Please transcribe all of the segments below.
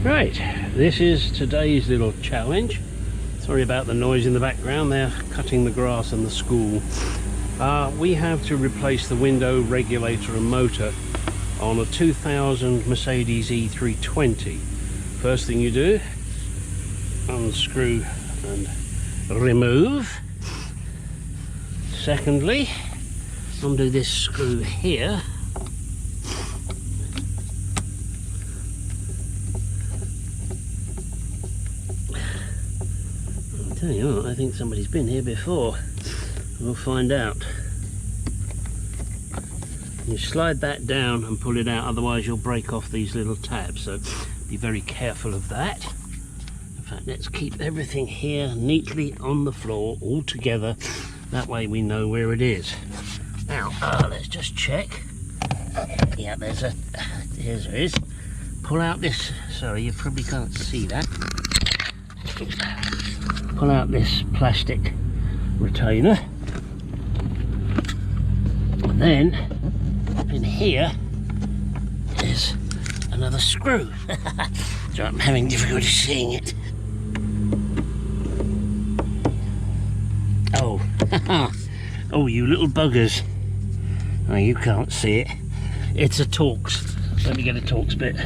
Right, this is today's little challenge. Sorry about the noise in the background, they're cutting the grass in the school. We have to replace the window regulator and motor on a 2000 Mercedes E320. First thing you do, unscrew and remove. Secondly, undo this screw here. I'll tell you what, I think somebody's been here before. We'll find out. You slide that down and pull it out, otherwise you'll break off these little tabs, so be very careful of that. In fact, let's keep everything here neatly on the floor all together, that way we know where it is. Now let's just check. Yeah, there it is. Pull out this, sorry you probably can't see that. Pull out this plastic retainer, and then in here is another screw. So I'm having difficulty seeing it. Oh, oh, you little buggers. Oh, you can't see it. It's a Torx. Let me get a Torx bit.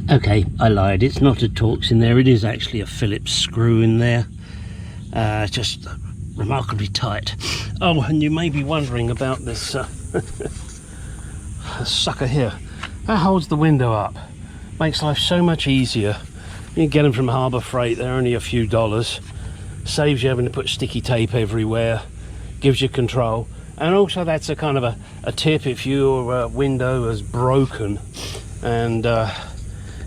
Okay, I lied. It's not a Torx in there. It is actually a Phillips screw in there. Just remarkably tight. Oh, and you may be wondering about this sucker here. That holds the window up. Makes life so much easier. You can get them from Harbour Freight. They're only a few dollars. Saves you having to put sticky tape everywhere. Gives you control. And also that's a kind of a tip if your window is broken and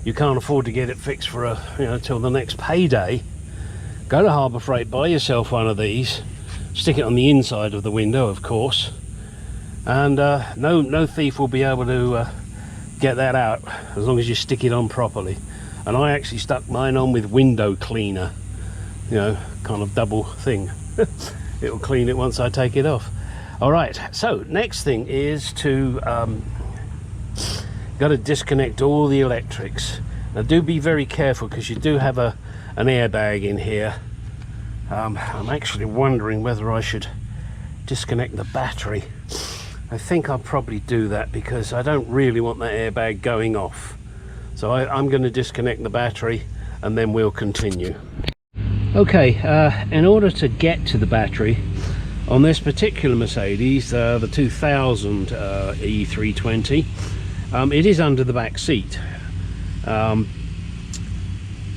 you can't afford to get it fixed for till the next payday. Go to Harbour Freight, buy yourself one of these, stick it on the inside of the window, of course, and no thief will be able to get that out as long as you stick it on properly. And I actually stuck mine on with window cleaner, kind of double thing. It'll clean it once I take it off. All right, so next thing is to got to disconnect all the electrics. Now do be very careful because you do have an airbag in here. I'm actually wondering whether I should disconnect the battery. I think I'll probably do that because I don't really want that airbag going off. So I'm going to disconnect the battery and then we'll continue. Okay, in order to get to the battery on this particular Mercedes, the 2000 E320, it is under the back seat.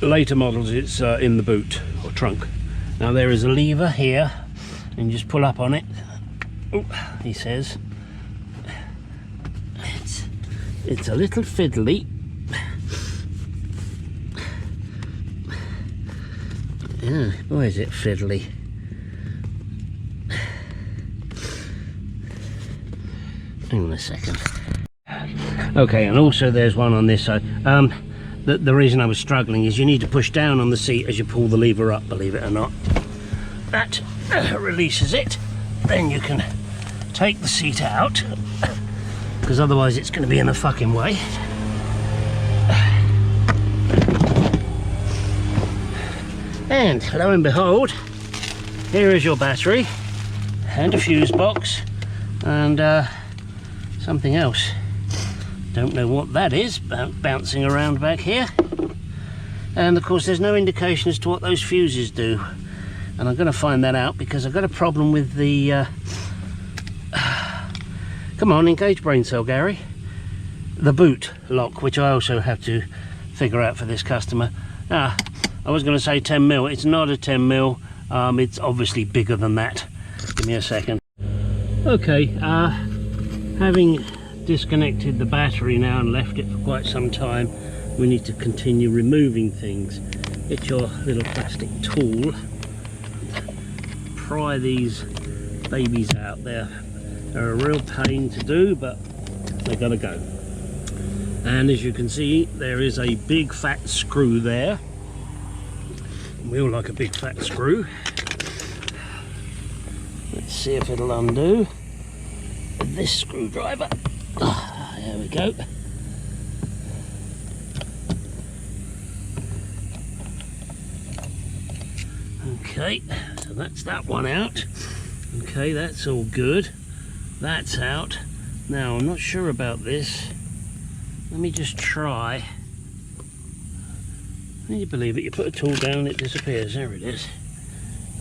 Later models it's in the boot or trunk. Now there is a lever here and you just pull up on it. Oh, he says it's a little fiddly. Yeah, why is it fiddly? Hang on a second. Okay, and also there's one on this side. The reason I was struggling is you need to push down on the seat as you pull the lever up, believe it or not. That releases it. Then you can take the seat out, because otherwise it's going to be in the fucking way. And lo and behold, here is your battery and a fuse box and something else. Don't know what that is, bouncing around back here. And of course there's no indication as to what those fuses do. And I'm going to find that out because I've got a problem with the... come on, engage brain cell, Gary. The boot lock, which I also have to figure out for this customer. I was going to say 10 mil. It's not a 10 mil. It's obviously bigger than that. Give me a second. Okay, having disconnected the battery now and left it for quite some time, we need to continue removing things. Get your little plastic tool, pry these babies out. They're a real pain to do, but they gotta go. And as you can see, there is a big fat screw there. We all like a big fat screw. Let's see if it'll undo with this screwdriver. There we go. Okay, so that's that one out. Okay, that's all good. That's out. Now, I'm not sure about this. Let me just try. Can you believe it? You put a tool down, it disappears. There it is.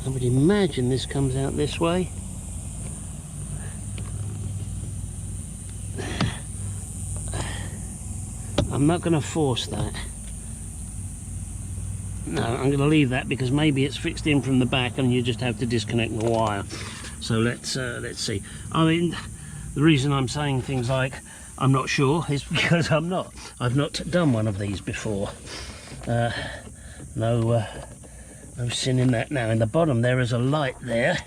I would imagine this comes out this way. I'm not going to force that. No, I'm going to leave that because maybe it's fixed in from the back and you just have to disconnect the wire. So let's see. I mean, the reason I'm saying things like I'm not sure is because I've not done one of these before. No sin in that. Now in the bottom there is a light there.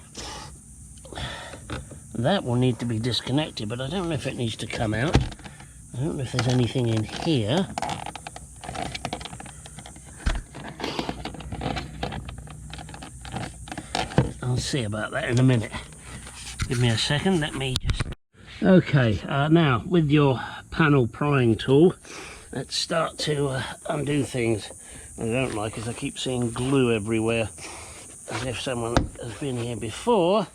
That will need to be disconnected, but I don't know if it needs to come out. I don't know if there's anything in here. I'll see about that in a minute. Give me a second, let me just... Okay, now with your panel prying tool, let's start to undo things. What I don't like is I keep seeing glue everywhere, as if someone has been here before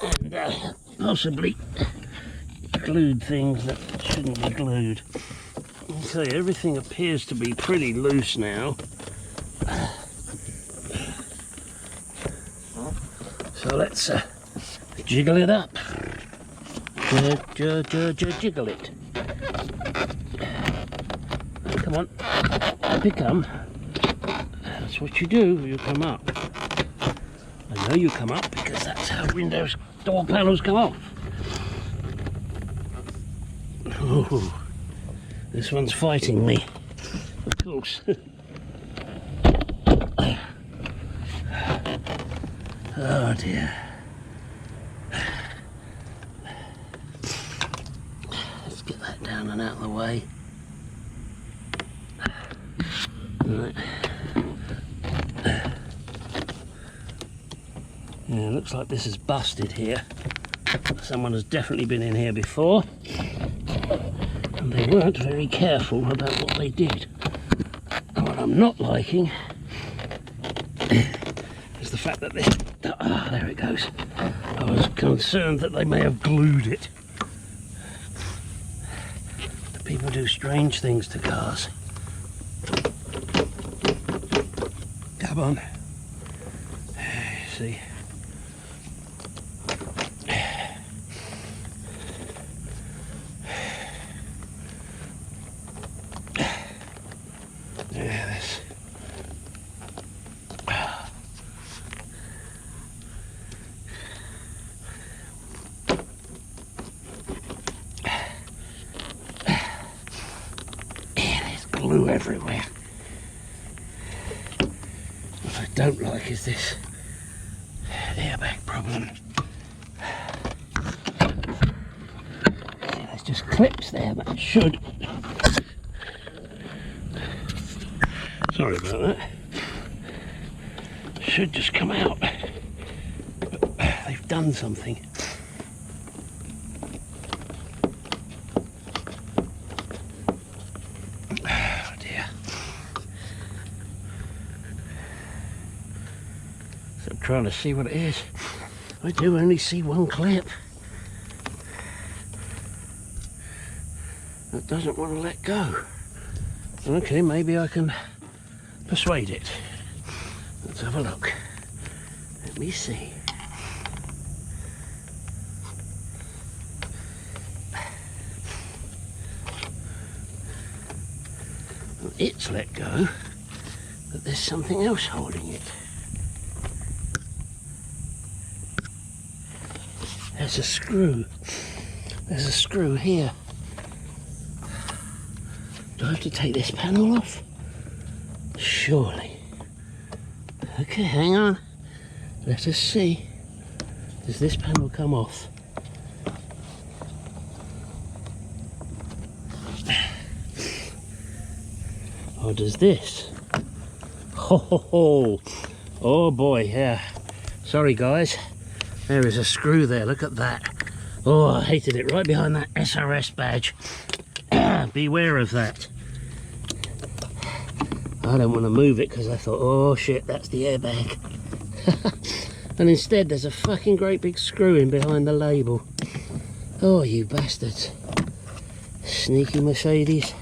and possibly glued things that shouldn't be glued. Okay, everything appears to be pretty loose now. So let's jiggle it up. Jiggle it. Come on, up you come. That's what you do, you come up. I know you come up because that's how windows, door panels come off. Oh, this one's fighting me, of course. Oh dear. Let's get that down and out of the way. Right. Yeah, looks like this is busted here. Someone has definitely been in here before. And they weren't very careful about what they did. And what I'm not liking is the fact that this... Ah, there it goes. I was concerned that they may have glued it. The people do strange things to cars. Come on. See? Yes. There's glue everywhere. What I don't like is this airbag problem. There's just clips there that should... Sorry about that. Should just come out. But they've done something. Oh dear. So I'm trying to see what it is. I do only see one clip. That doesn't want to let go. Okay, maybe I can persuade it. Let's have a look. Let me see. Well, it's let go, but there's something else holding it. There's a screw. There's a screw here. Do I have to take this panel off? Surely. Okay, hang on. Let us see. Does this panel come off? Or does this? Ho ho ho! Oh boy, yeah. Sorry guys. There is a screw there, look at that. Oh, I hated it, right behind that SRS badge. Beware of that. I don't want to move it because I thought, oh shit, that's the airbag. And instead there's a fucking great big screw in behind the label. Oh, you bastards. Sneaky Mercedes.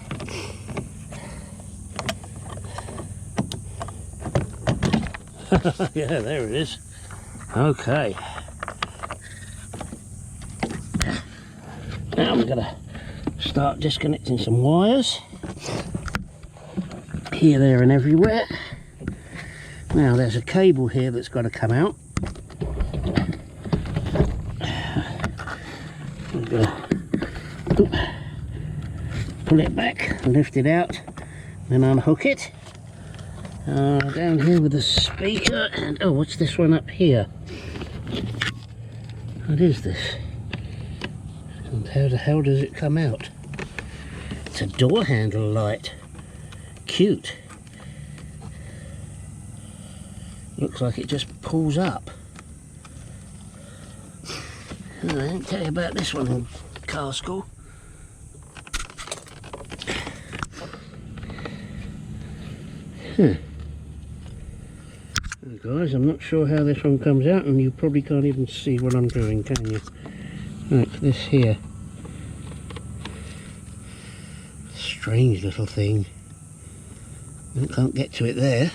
Yeah, there it is. Okay. Now I'm gonna start disconnecting some wires. Here, there and everywhere. Now there's a cable here that's got to come out. I'm gonna pull it back, lift it out, then unhook it. Down here with the speaker, and oh, what's this one up here? What is this? And how the hell does it come out? It's a door handle light. Cute. Looks like it just pulls up. I didn't tell you about this one in car school. Guys, I'm not sure how this one comes out, and you probably can't even see what I'm doing, can you? Look, this here. Strange little thing. I can't get to it there.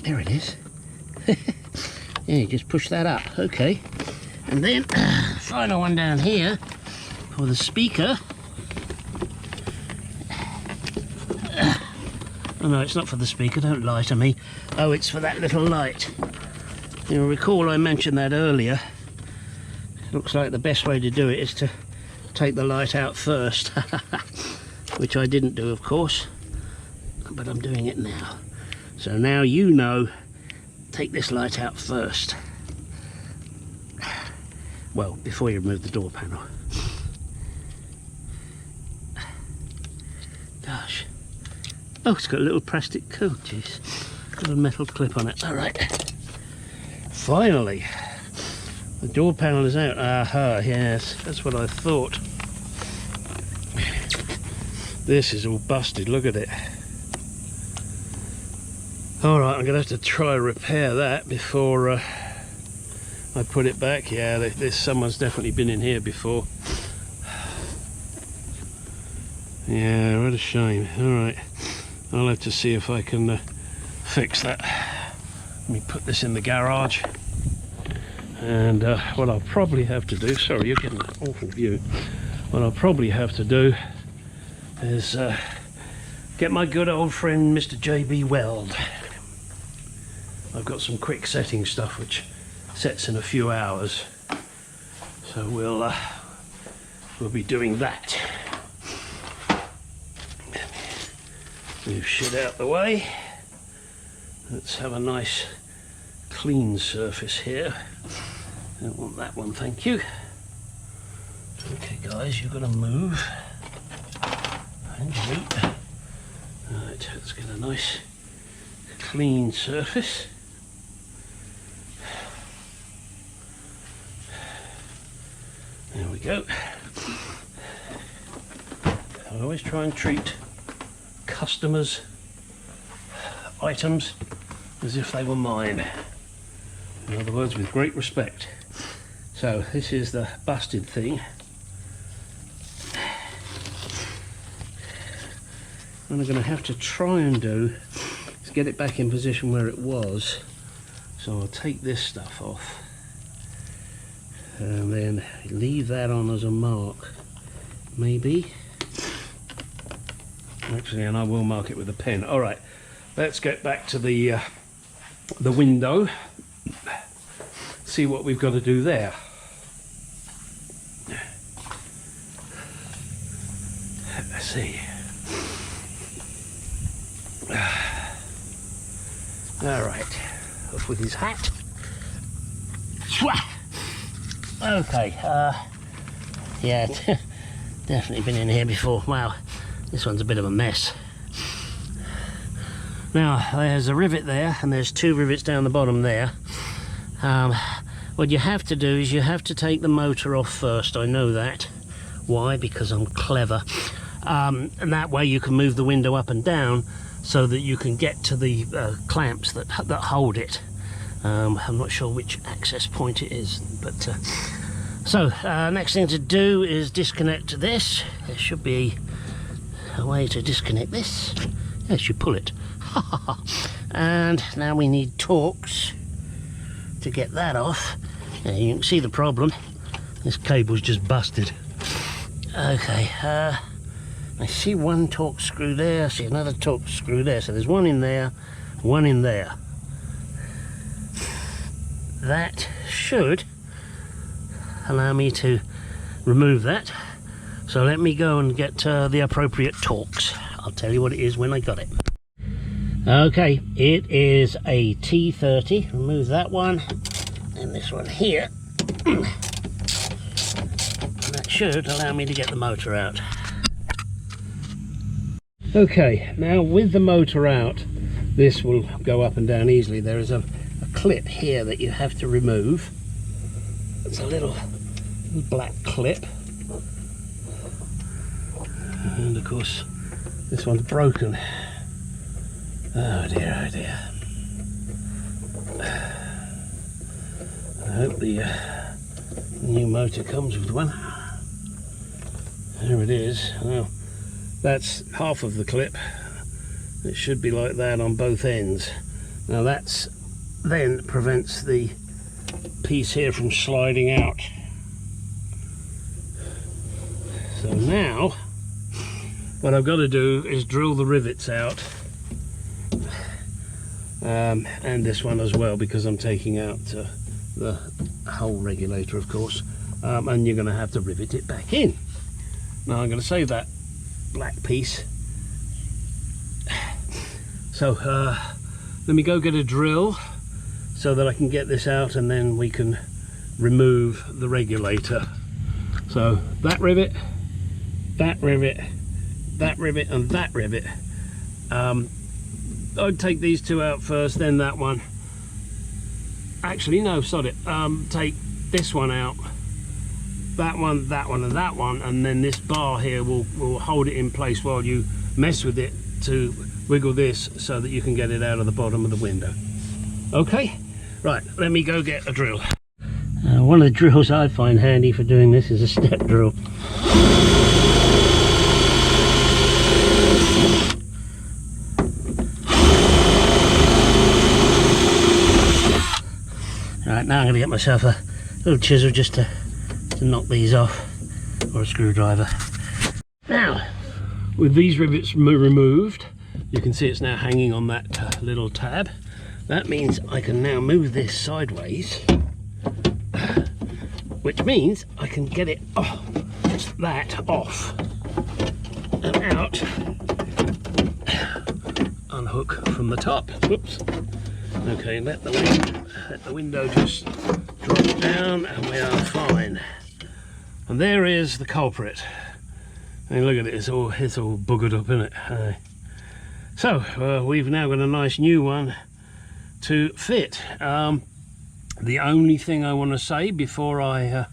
There it is. Yeah, you just push that up, okay. And then, final one down here for the speaker. Oh no, it's not for the speaker, don't lie to me. Oh, it's for that little light. You'll recall I mentioned that earlier. Looks like the best way to do it is to take the light out first. Which I didn't do, of course. But I'm doing it now. So now you know, take this light out first. Well, before you remove the door panel. Gosh. Oh, it's got a little plastic coat, jeez. Got a metal clip on it. Alright. Finally. The door panel is out. Aha, yes. That's what I thought. This is all busted, look at it. Alright, I'm going to have to try and repair that before I put it back. Yeah, someone's definitely been in here before. Yeah, what a shame. Alright. I'll have to see if I can fix that. Let me put this in the garage. And what I'll probably have to do, sorry, you're getting an awful view. What I'll probably have to do is get my good old friend Mr. JB Weld. I've got some quick setting stuff which sets in a few hours. So we'll be doing that. Move shit out the way. Let's have a nice clean surface here. Don't want that one, thank you. Okay guys, you've got to move. And you. Right, let's get a nice clean surface. There we go. I always try and treat customers' items as if they were mine. In other words, with great respect. So this is the busted thing. What I'm going to have to try and do is get it back in position where it was. So I'll take this stuff off and then leave that on as a mark, maybe. Actually, and I will mark it with a pen. All right, let's get back to the window. See what we've got to do there. Let's see. All right, off with his hat. Okay, yeah, definitely been in here before. Wow, this one's a bit of a mess. Now, there's a rivet there, and there's two rivets down the bottom there. What you have to do is you have to take the motor off first. I know that. Why? Because I'm clever. and that way you can move the window up and down so that you can get to the clamps that hold it. I'm not sure which access point it is, but so next thing to do is disconnect this. There should be a way to disconnect this. Yes, you pull it. And now we need Torx to get that off. Now you can see the problem. This cable's just busted. Okay, I see one Torx screw there, I see another Torx screw there. So there's one in there, one in there. That should allow me to remove that. So let me go and get the appropriate Torx. I'll tell you what it is when I got it. Okay, it is a T30. Remove that one and this one here. That should allow me to get the motor out. Okay, now with the motor out, this will go up and down easily. There is a clip here that you have to remove. It's a little black clip. And of course, this one's broken. Oh dear, oh dear. I hope the new motor comes with one. There it is. Well, that's half of the clip. It should be like that on both ends. Now that's then prevents the piece here from sliding out. So now what I've got to do is drill the rivets out, and this one as well, because I'm taking out the whole regulator, of course, and you're going to have to rivet it back in. Now I'm going to save that black piece. So let me go get a drill so that I can get this out, and then we can remove the regulator. So that rivet, that rivet, that rivet and that rivet. I'd take these two out first, then that one. Actually no, sod it. Take this one out, that one and that one, and then this bar here will hold it in place while you mess with it to wiggle this so that you can get it out of the bottom of the window. Okay, right, let me go get a drill. One of the drills I find handy for doing this is a step drill. Right, now I'm going to get myself a little chisel just to knock these off, or a screwdriver. Now, with these rivets removed, you can see it's now hanging on that little tab. That means I can now move this sideways, which means I can get it off, that off and out, unhook from the top. Whoops. Okay, let the window just drop down and we are fine. And there is the culprit. I mean, look at it, it's all buggered up, isn't it? So we've now got a nice new one to fit. The only thing I want to say before I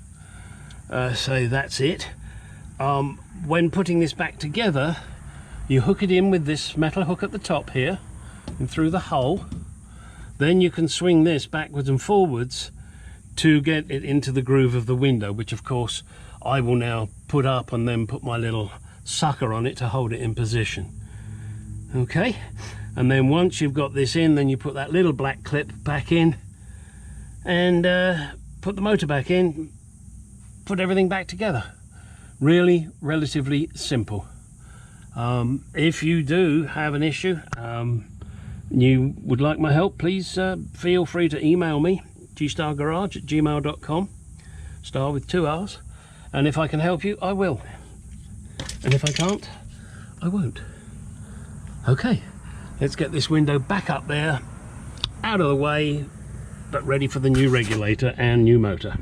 say that's it, when putting this back together, you hook it in with this metal hook at the top here and through the hole. Then you can swing this backwards and forwards to get it into the groove of the window, which of course I will now put up and then put my little sucker on it to hold it in position. Okay, and then once you've got this in, then you put that little black clip back in and put the motor back in, put everything back together. Really relatively simple. If you do have an issue, you would like my help, please feel free to email me, gstargarage@gmail.com, star with 2 R's, and if I can help you, I will, and if I can't, I won't. Okay, let's get this window back up there, out of the way, but ready for the new regulator and new motor.